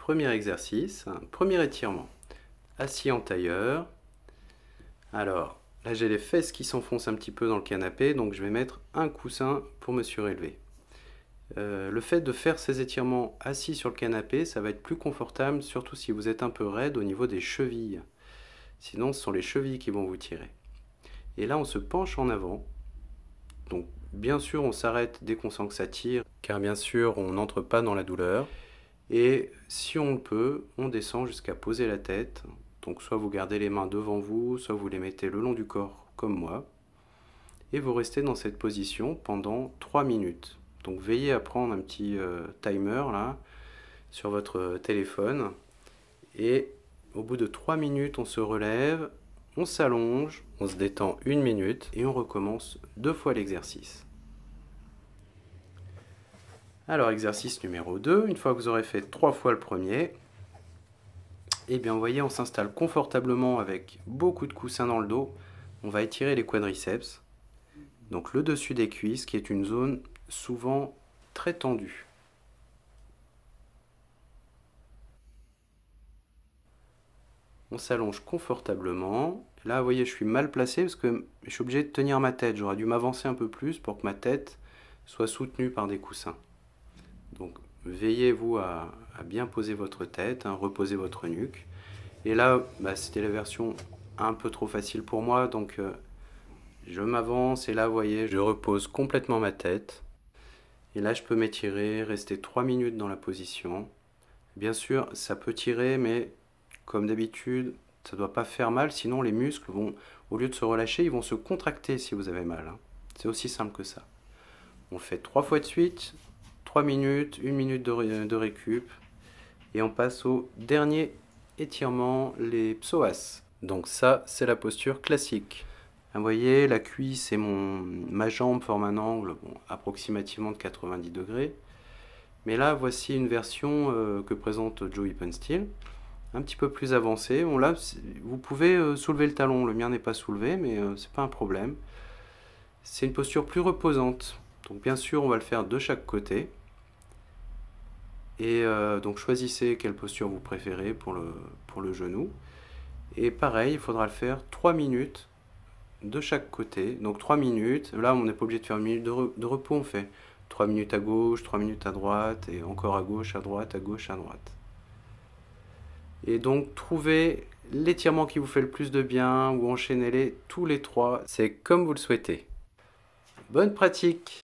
Premier exercice, premier étirement. Assis en tailleur. Alors, là j'ai les fesses qui s'enfoncent un petit peu dans le canapé, donc je vais mettre un coussin pour me surélever. Le fait de faire ces étirements assis sur le canapé, ça va être plus confortable, surtout si vous êtes un peu raide au niveau des chevilles. Sinon, ce sont les chevilles qui vont vous tirer. Et là, on se penche en avant. Donc, bien sûr, on s'arrête dès qu'on sent que ça tire, car bien sûr, on n'entre pas dans la douleur. Et si on le peut, on descend jusqu'à poser la tête. Donc soit vous gardez les mains devant vous, soit vous les mettez le long du corps comme moi. Et vous restez dans cette position pendant 3 minutes. Donc veillez à prendre un petit timer là sur votre téléphone. Et au bout de 3 minutes, on se relève, on s'allonge, on se détend 1 minute et on recommence 2 fois l'exercice. Alors, exercice numéro 2, une fois que vous aurez fait 3 fois le premier, et bien vous voyez, on s'installe confortablement avec beaucoup de coussins dans le dos. On va étirer les quadriceps, donc le dessus des cuisses, qui est une zone souvent très tendue. On s'allonge confortablement. Là, vous voyez, je suis mal placé parce que je suis obligé de tenir ma tête. J'aurais dû m'avancer un peu plus pour que ma tête soit soutenue par des coussins. Donc veillez-vous à bien poser votre tête, reposer votre nuque. Et là, c'était la version un peu trop facile pour moi, donc je m'avance et là, vous voyez, je repose complètement ma tête. Et là, je peux m'étirer, rester 3 minutes dans la position. Bien sûr, ça peut tirer, mais comme d'habitude, ça ne doit pas faire mal, sinon les muscles vont, au lieu de se relâcher, ils vont se contracter si vous avez mal. C'est aussi simple que ça. On le fait 3 fois de suite. 3 minutes, 1 minute de récup. Et on passe au dernier étirement, les psoas. Donc ça, c'est la posture classique. Vous voyez, la cuisse et ma jambe forment un angle approximativement de 90 degrés. Mais là, voici une version que présente Joe Hippensteel, un petit peu plus avancée. Bon, là, vous pouvez soulever le talon. Le mien n'est pas soulevé, mais c'est pas un problème. C'est une posture plus reposante. Donc bien sûr, on va le faire de chaque côté. Et donc choisissez quelle posture vous préférez pour le genou. Et pareil, il faudra le faire 3 minutes de chaque côté. Donc 3 minutes, là on n'est pas obligé de faire 1 minute de repos, on fait 3 minutes à gauche, 3 minutes à droite, et encore à gauche, à droite, à gauche, à droite. Et donc trouvez l'étirement qui vous fait le plus de bien, ou enchaînez-les tous les 3, c'est comme vous le souhaitez. Bonne pratique!